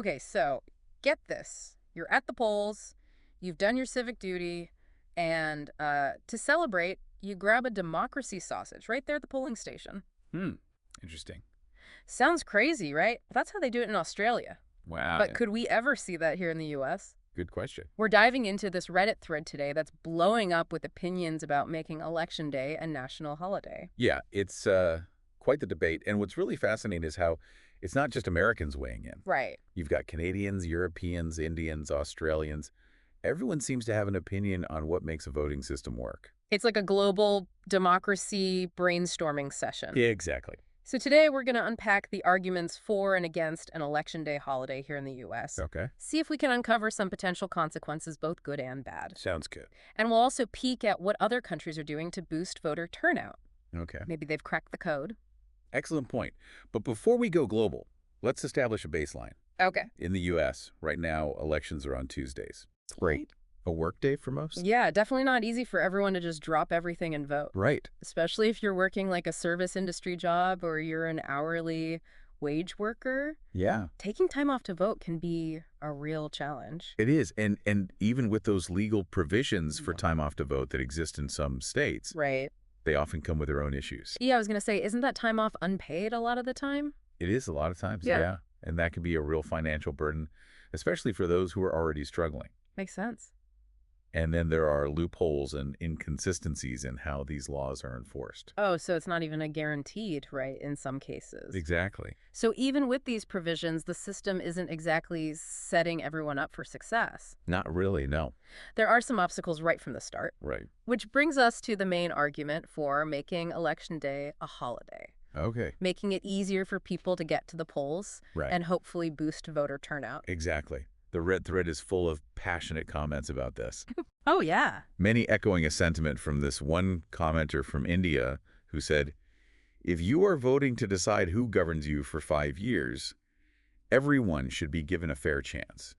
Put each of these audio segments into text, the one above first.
Okay, so get this. You're at the polls, you've done your civic duty, and to celebrate, you grab a democracy sausage right there at the polling station. Hmm. Interesting. Sounds crazy, right? That's how they do it in Australia. Wow. But could we ever see that here in the US? Good question. We're diving into this Reddit thread today that's blowing up with opinions about making Election Day a national holiday. Yeah, it's quite the debate. And what's really fascinating is how it's not just Americans weighing in. Right. You've got Canadians, Europeans, Indians, Australians. Everyone seems to have an opinion on what makes a voting system work. It's like a global democracy brainstorming session. Yeah, exactly. So today we're going to unpack the arguments for and against an Election Day holiday here in the U.S. Okay. See if we can uncover some potential consequences, both good and bad. Sounds good. And we'll also peek at what other countries are doing to boost voter turnout. Okay. Maybe they've cracked the code. Excellent point. But before we go global, let's establish a baseline. Okay. In the U.S., right now, elections are on Tuesdays. Great. A work day for most? Yeah, definitely not easy for everyone to just drop everything and vote. Right. Especially if you're working like a service industry job or you're an hourly wage worker. Yeah. Taking time off to vote can be a real challenge. It is. And even with those legal provisions for time off to vote that exist in some states, Right. they often come with their own issues. Yeah, I was going to say, isn't that time off unpaid a lot of the time? It is a lot of times, Yeah. yeah. And that can be a real financial burden, especially for those who are already struggling. Makes sense. And then there are loopholes and inconsistencies in how these laws are enforced. Oh, so it's not even a guaranteed right in some cases. Exactly. So even with these provisions, the system isn't exactly setting everyone up for success. Not really, no. There are some obstacles right from the start. Right. Which brings us to the main argument for making Election Day a holiday. Okay. Making it easier for people to get to the polls Right. and hopefully boost voter turnout. Exactly. The red thread is full of passionate comments about this. Oh, yeah. Many echoing a sentiment from this one commenter from India who said, if you are voting to decide who governs you for 5 years, everyone should be given a fair chance.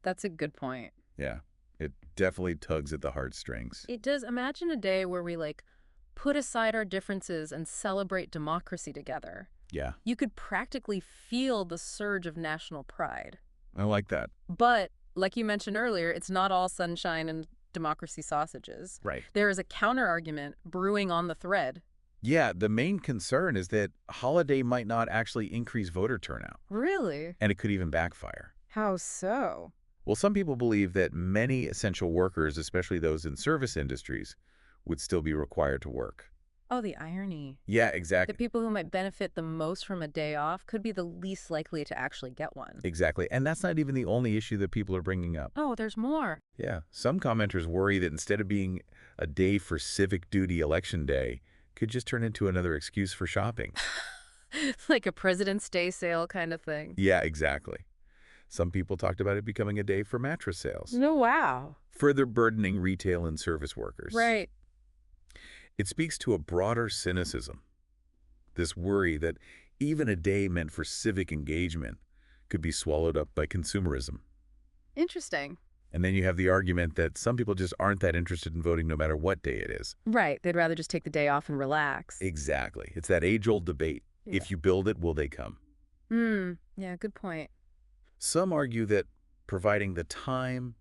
That's a good point. Yeah, it definitely tugs at the heartstrings. It does. Imagine a day where we, put aside our differences and celebrate democracy together. Yeah, You could practically feel the surge of national pride. I like that. But, like you mentioned earlier, it's not all sunshine and democracy sausages. Right. There is a counter-argument brewing on the thread. Yeah, the main concern is that holiday might not actually increase voter turnout, Really? and it could even backfire. How so? Well, some people believe that many essential workers, especially those in service industries, would still be required to work. Oh, the irony. Yeah, The exactly. people who might benefit the most from a day off could be the least likely to actually get one. Exactly. And that's not even the only issue that people are bringing up. Oh, there's more. Yeah. Some commenters worry that instead of being a day for civic duty election day, could just turn into another excuse for shopping. Like a President's Day sale kind of thing. Yeah, exactly. Some people talked about it becoming a day for mattress sales, No, wow. further burdening retail and service workers. Right. It speaks to a broader cynicism, this worry that even a day meant for civic engagement could be swallowed up by consumerism. Interesting. And then you have the argument that some people just aren't that interested in voting no matter what day it is. Right. They'd rather just take the day off and relax. Exactly. It's that age-old debate. Yeah. If you build it, will they come? Yeah, good point. Some argue that providing the time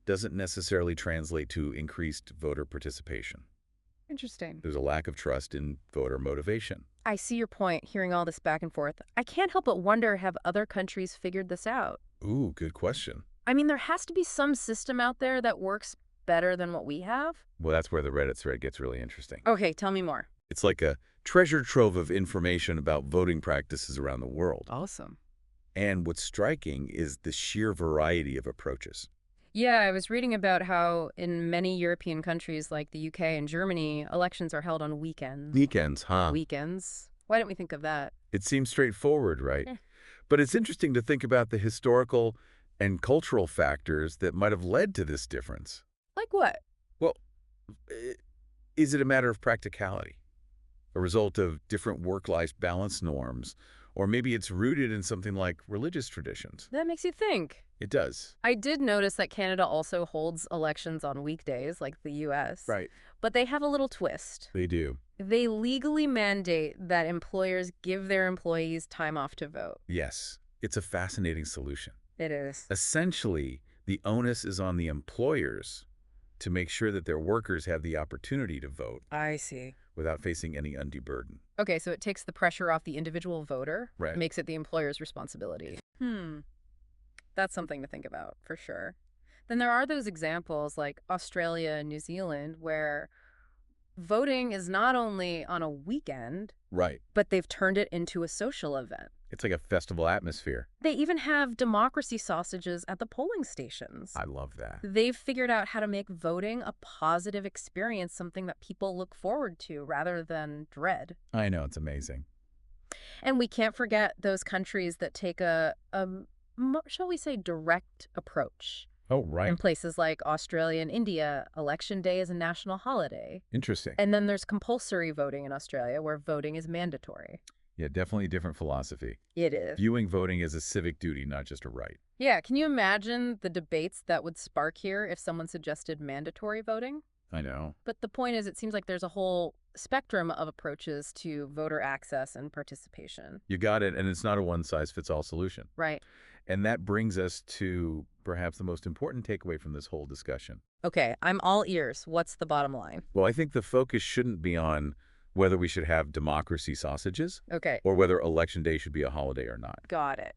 doesn't necessarily translate to increased voter participation. Interesting. There's a lack of trust in voter motivation. I see your point, hearing all this back and forth. I can't help but wonder, have other countries figured this out? Ooh, good question. I mean, there has to be some system out there that works better than what we have. Well, that's where the Reddit thread gets really interesting. Okay, tell me more. It's like a treasure trove of information about voting practices around the world. Awesome. And what's striking is the sheer variety of approaches. Yeah, I was reading about how in many European countries like the UK and Germany, elections are held on weekends. Weekends, huh? Weekends? Why didn't we think of that? It seems straightforward, right? Yeah. But it's interesting to think about the historical and cultural factors that might have led to this difference. Like what? Well, is it a matter of practicality? A result of different work-life balance norms? Or maybe it's rooted in something like religious traditions? That makes you think. It does. I did notice that Canada also holds elections on weekdays, like the U.S. Right. But they have a little twist. They do. They legally mandate that employers give their employees time off to vote. Yes. It's a fascinating solution. It is. Essentially, the onus is on the employers to make sure that their workers have the opportunity to vote I see. without facing any undue burden. Okay, so it takes the pressure off the individual voter, Right. makes it the employer's responsibility. That's something to think about, for sure. Then there are those examples like Australia and New Zealand where voting is not only on a weekend, Right. but they've turned it into a social event. It's like a festival atmosphere. They even have democracy sausages at the polling stations. I love that. They've figured out how to make voting a positive experience, something that people look forward to rather than dread. I know, it's amazing. And we can't forget those countries that take shall we say, direct approach. Oh, right. In places like Australia and India, Election Day is a national holiday. Interesting. And then there's compulsory voting in Australia, where voting is mandatory. Yeah, definitely a different philosophy. It is. Viewing voting as a civic duty, not just a right. Yeah, can you imagine the debates that would spark here if someone suggested mandatory voting? I know. But the point is, it seems like there's a whole spectrum of approaches to voter access and participation. You got it, and it's not a one-size-fits-all solution. Right. And that brings us to perhaps the most important takeaway from this whole discussion. Okay, I'm all ears. What's the bottom line? Well, I think the focus shouldn't be on whether we should have democracy sausages Okay, or whether Election Day should be a holiday or not. got it.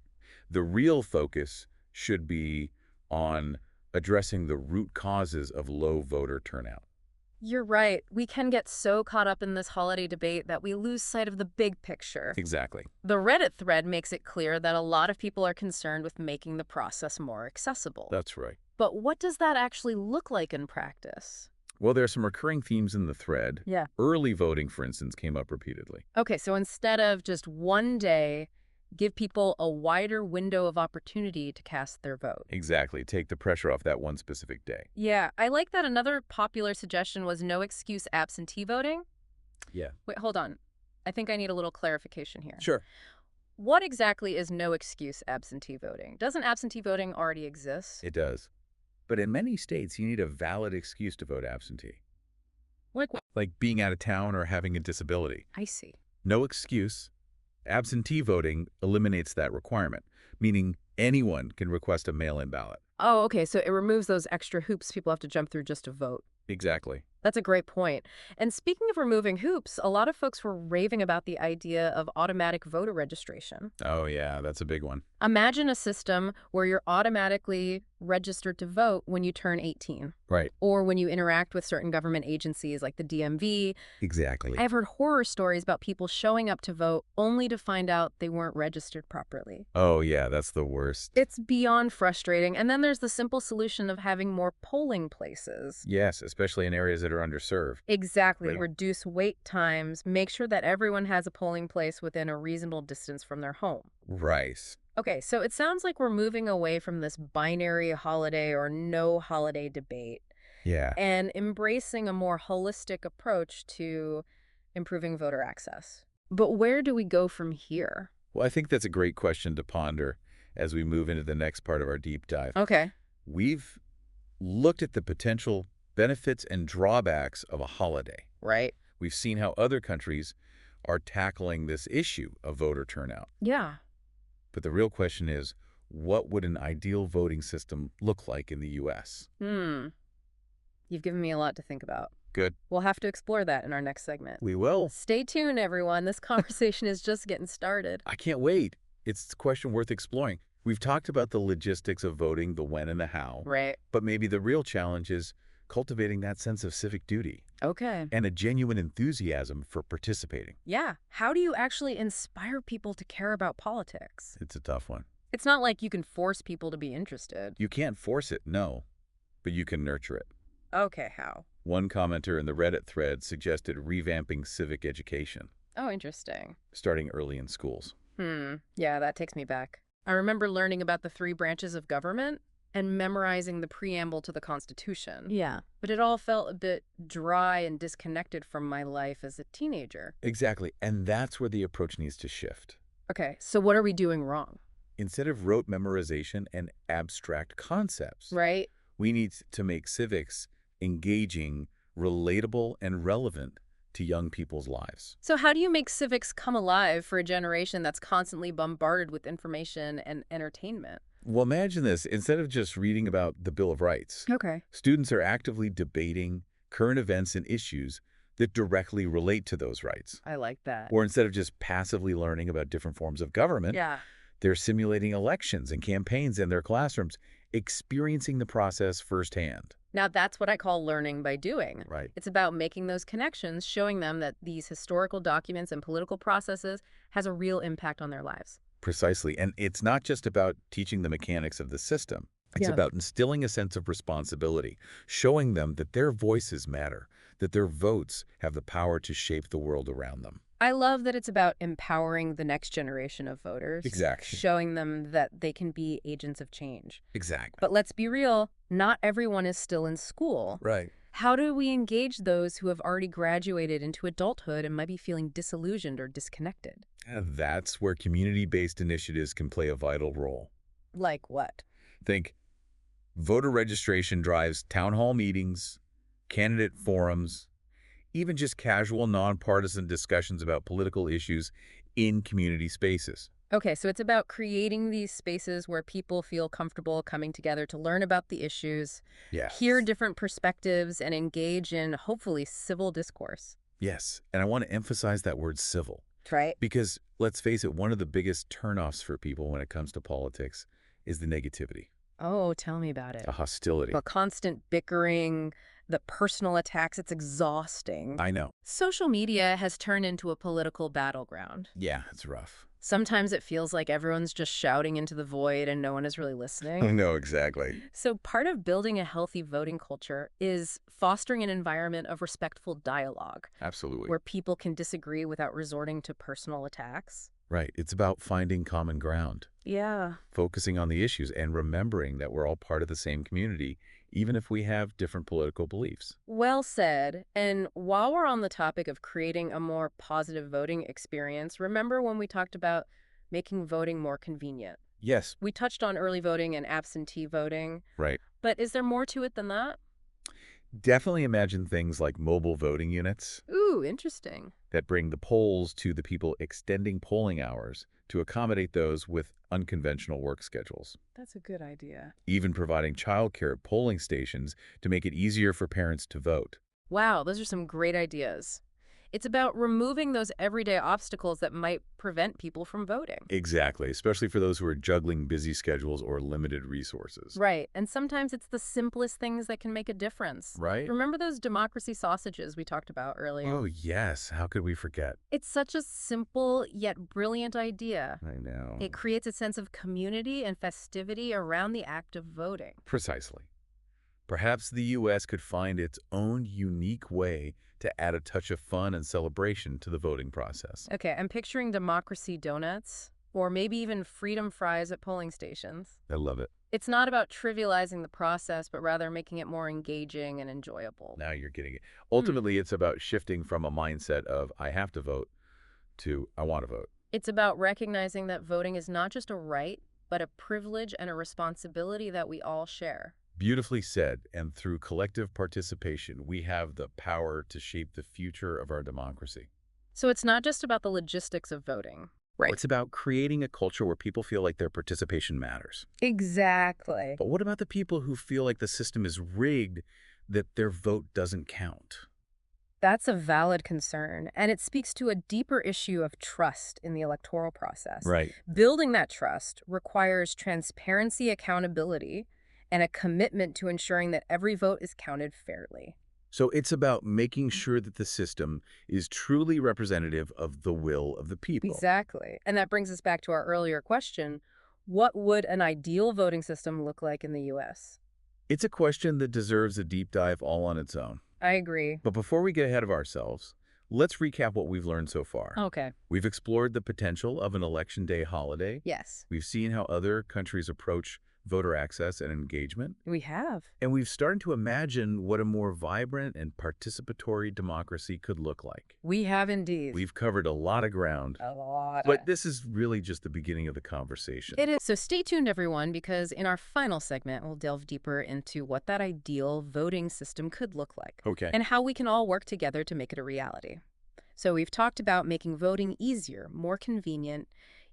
The real focus should be on addressing the root causes of low voter turnout. You're right. We can get so caught up in this holiday debate that we lose sight of the big picture. Exactly. The Reddit thread makes it clear that a lot of people are concerned with making the process more accessible. That's right. But what does that actually look like in practice? Well, there are some recurring themes in the thread. Yeah. Early voting, for instance, came up repeatedly. Okay, so instead of just one day, give people a wider window of opportunity to cast their vote. Exactly. Take the pressure off that one specific day. Yeah, I like that. Another popular suggestion was no excuse absentee voting. Yeah. Wait, hold on. I think I need a little clarification here. Sure. What exactly is no excuse absentee voting? Doesn't absentee voting already exist? It does. But in many states, you need a valid excuse to vote absentee. Like being out of town or having a disability. I see. No excuse. Absentee voting eliminates that requirement, meaning anyone can request a mail-in ballot. Oh, okay, so it removes those extra hoops people have to jump through just to vote. Exactly. That's a great point. And speaking of removing hoops, a lot of folks were raving about the idea of automatic voter registration. Oh, yeah, that's a big one. Imagine a system where you're automatically registered to vote when you turn 18, Right. or when you interact with certain government agencies like the DMV. Exactly. I've heard horror stories about people showing up to vote only to find out they weren't registered properly. Oh, yeah, that's the worst. It's beyond frustrating. And then there's the simple solution of having more polling places. Yes, especially in areas that are underserved. Exactly. Right. Reduce wait times. Make sure that everyone has a polling place within a reasonable distance from their home. Right. Okay, so it sounds like we're moving away from this binary holiday or no holiday debate Yeah. and embracing a more holistic approach to improving voter access. But where do we go from here? Well, I think that's a great question to ponder as we move into the next part of our deep dive. Okay. We've looked at the potential benefits and drawbacks of a holiday. Right. We've seen how other countries are tackling this issue of voter turnout. Yeah. But the real question is, what would an ideal voting system look like in the U.S.? You've given me a lot to think about. Good. We'll have to explore that in our next segment. We will. Stay tuned, everyone. This conversation is just getting started. I can't wait. It's a question worth exploring. We've talked about the logistics of voting, the when and the how. Right. But maybe the real challenge is cultivating that sense of civic duty Okay. and a genuine enthusiasm for participating. Yeah. How do you actually inspire people to care about politics? It's a tough one. It's not like you can force people to be interested. You can't force it, no, but you can nurture it. Okay, how? One commenter in the Reddit thread suggested revamping civic education, Oh, interesting. starting early in schools. Yeah, that takes me back. I remember learning about the 3 branches of government and memorizing the preamble to the Constitution. Yeah. But it all felt a bit dry and disconnected from my life as a teenager. Exactly, and that's where the approach needs to shift. Okay, so what are we doing wrong? Instead of rote memorization and abstract concepts, Right? we need to make civics engaging, relatable, and relevant to young people's lives. So how do you make civics come alive for a generation that's constantly bombarded with information and entertainment? Well, imagine this. Instead of just reading about the Bill of Rights, Okay. students are actively debating current events and issues that directly relate to those rights. I like that. Or instead of just passively learning about different forms of government, Yeah. they're simulating elections and campaigns in their classrooms, experiencing the process firsthand. Now that's what I call learning by doing. Right. It's about making those connections, showing them that these historical documents and political processes has a real impact on their lives. Precisely. And it's not just about teaching the mechanics of the system. It's Yeah. about instilling a sense of responsibility, showing them that their voices matter, that their votes have the power to shape the world around them. I love that it's about empowering the next generation of voters, Exactly. showing them that they can be agents of change. Exactly. But let's be real, not everyone is still in school. Right. How do we engage those who have already graduated into adulthood and might be feeling disillusioned or disconnected? And that's where community-based initiatives can play a vital role. Like what? Think voter registration drives, town hall meetings, candidate forums, even just casual, nonpartisan discussions about political issues in community spaces. Okay, so it's about creating these spaces where people feel comfortable coming together to learn about the issues, Yes. hear different perspectives, and engage in, hopefully, civil discourse. Yes, and I want to emphasize that word civil. Right? Because, let's face it, one of the biggest turnoffs for people when it comes to politics is the negativity, Oh, tell me about it. the hostility. The constant bickering, the personal attacks, it's exhausting. I know. Social media has turned into a political battleground. Yeah, it's rough. Sometimes it feels like everyone's just shouting into the void and no one is really I listening. know, exactly. So part of building a healthy voting culture is fostering an environment of respectful dialogue Absolutely. where people can disagree without resorting to personal attacks. Right. It's about finding common ground, Yeah. focusing on the issues, and remembering that we're all part of the same community, even if we have different political beliefs. Well said. And while we're on the topic of creating a more positive voting experience, remember when we talked about making voting more convenient? Yes. We touched on early voting and absentee voting, Right. but is there more to it than that? Definitely imagine things like mobile voting units Ooh, interesting. that bring the polls to the people, extending polling hours to accommodate those with unconventional work schedules. That's a good idea. Even providing childcare at polling stations to make it easier for parents to vote. Wow, those are some great ideas. It's about removing those everyday obstacles that might prevent people from voting. Exactly, especially for those who are juggling busy schedules or limited resources. Right, and sometimes it's the simplest things that can make a difference. Right? Remember those democracy sausages we talked about earlier? Oh, yes. How could we forget? It's such a simple yet brilliant idea. I know. It creates a sense of community and festivity around the act of voting. Precisely. Perhaps the U.S. could find its own unique way to add a touch of fun and celebration to the voting process. Okay, I'm picturing democracy donuts, or maybe even freedom fries at polling stations. I love it. It's not about trivializing the process, but rather making it more engaging and enjoyable. Now you're getting it. Ultimately, it's about shifting from a mindset of I have to vote to I want to vote. It's about recognizing that voting is not just a right, but a privilege and a responsibility that we all share. Beautifully said, and through collective participation, we have the power to shape the future of our democracy. So it's not just about the logistics of voting. Right. It's about creating a culture where people feel like their participation matters. Exactly. But what about the people who feel like the system is rigged, that their vote doesn't count? That's a valid concern, and it speaks to a deeper issue of trust in the electoral process. Right. Building that trust requires transparency, accountability, and a commitment to ensuring that every vote is counted fairly. So it's about making sure that the system is truly representative of the will of the people. Exactly. And that brings us back to our earlier question, what would an ideal voting system look like in the U.S.? It's a question that deserves a deep dive all on its own. I agree. But before we get ahead of ourselves, let's recap what we've learned so far. Okay. We've explored the potential of an election day holiday. Yes. We've seen how other countries approach voter access and engagement. We have. And we've started to imagine what a more vibrant and participatory democracy could look like. We have indeed. We've covered a lot of ground, A lot. but this is really just the beginning of the conversation. It is. So stay tuned, everyone, because in our final segment, we'll delve deeper into what that ideal voting system could look like. Okay. And how we can all work together to make it a reality. So we've talked about making voting easier, more convenient,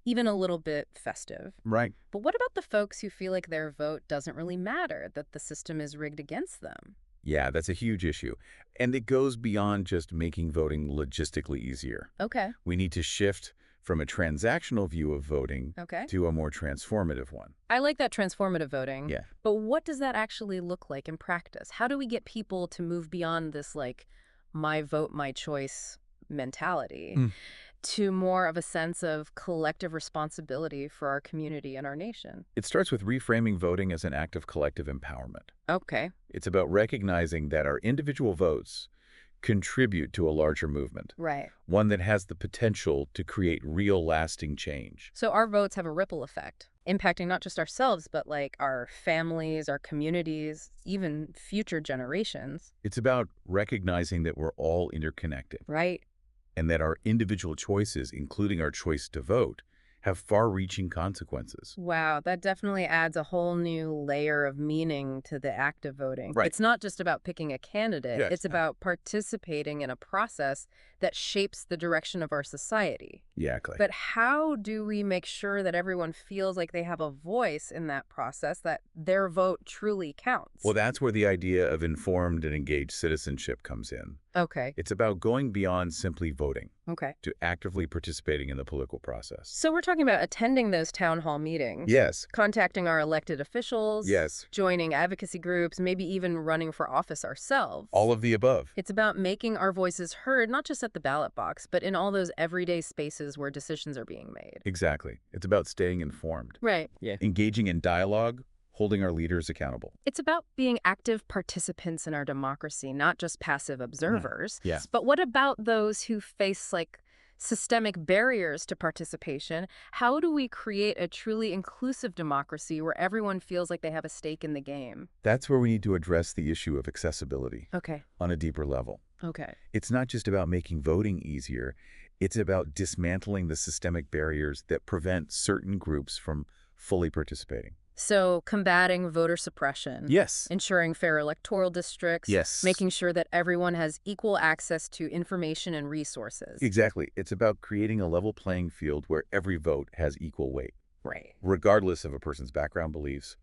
even a little bit festive. Right. But what about the folks who feel like their vote doesn't really matter, that the system is rigged against them? Yeah, that's a huge issue. And it goes beyond just making voting logistically easier. Okay. We need to shift from a transactional view of voting Okay. to a more transformative one. I like that transformative voting. Yeah. But what does that actually look like in practice? How do we get people to move beyond this, like, my vote, my choice mentality to more of a sense of collective responsibility for our community and our nation? It starts with reframing voting as an act of collective empowerment. Okay. It's about recognizing that our individual votes contribute to a larger movement, Right. one that has the potential to create real lasting change. So our votes have a ripple effect, impacting not just ourselves, but like our families, our communities, even future generations. It's about recognizing that we're all interconnected Right. and that our individual choices, including our choice to vote, have far-reaching consequences. Wow, that definitely adds a whole new layer of meaning to the act of voting. Right. It's not just about picking a candidate. Yes. It's about participating in a process that shapes the direction of our society. Exactly. But how do we make sure that everyone feels like they have a voice in that process, that their vote truly counts? Well, that's where the idea of informed and engaged citizenship comes in. Okay. It's about going beyond simply voting Okay. to actively participating in the political process. So we're talking about attending those town hall meetings. Yes. Contacting our elected officials. Yes. Joining advocacy groups, maybe even running for office ourselves. All of the above. It's about making our voices heard, not just at the ballot box, but in all those everyday spaces where decisions are being made. Exactly. It's about staying informed, Right. Yeah. engaging in dialogue, holding our leaders accountable. It's about being active participants in our democracy, not just passive observers. Yeah. But what about those who face, like, systemic barriers to participation? How do we create a truly inclusive democracy where everyone feels like they have a stake in the game? That's where we need to address the issue of accessibility Okay. on a deeper level. Okay. It's not just about making voting easier. It's about dismantling the systemic barriers that prevent certain groups from fully participating. So combating voter suppression. Yes. Ensuring fair electoral districts. Yes. Making sure that everyone has equal access to information and resources. Exactly. It's about creating a level playing field where every vote has equal weight, Right. regardless of a person's background, beliefs,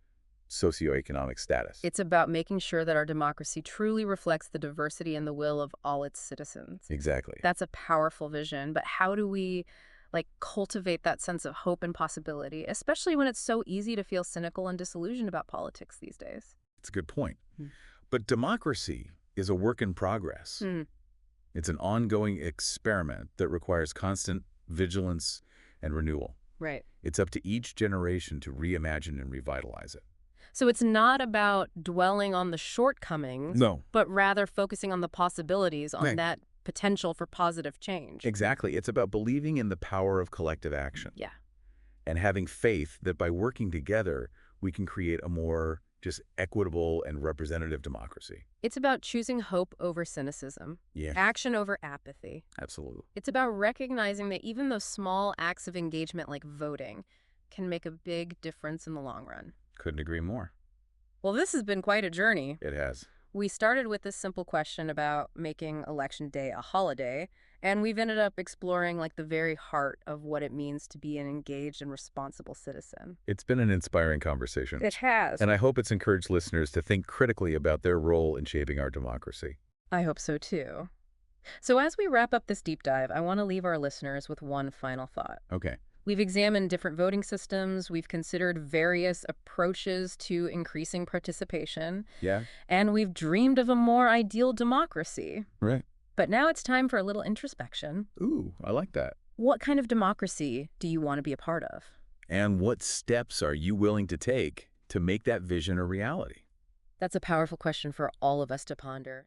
socioeconomic status. It's about making sure that our democracy truly reflects the diversity and the will of all its citizens. Exactly. That's a powerful vision, but how do we, like, cultivate that sense of hope and possibility, especially when it's so easy to feel cynical and disillusioned about politics these days? It's a good point. Hmm. But democracy is a work in progress. It's an ongoing experiment that requires constant vigilance and renewal. Right. It's up to each generation to reimagine and revitalize it. So it's not about dwelling on the shortcomings, No. but rather focusing on the possibilities, on Right. that potential for positive change. Exactly. It's about believing in the power of collective action Yeah. and having faith that by working together, we can create a more just equitable and representative democracy. It's about choosing hope over cynicism, Yeah, action over apathy. absolutely. It's about recognizing that even those small acts of engagement like voting can make a big difference in the long run. Couldn't agree more. Well, this has been quite a journey. It has. We started with this simple question about making Election Day a holiday, and we've ended up exploring, like, the very heart of what it means to be an engaged and responsible citizen. It's been an inspiring conversation. It has. And I hope it's encouraged listeners to think critically about their role in shaping our democracy. I hope so, too. So as we wrap up this deep dive, I want to leave our listeners with one final thought. Okay. We've examined different voting systems, we've considered various approaches to increasing participation, Yeah? and we've dreamed of a more ideal democracy. Right. But now it's time for a little introspection. Ooh, I like that. What kind of democracy do you want to be a part of? And what steps are you willing to take to make that vision a reality? That's a powerful question for all of us to ponder.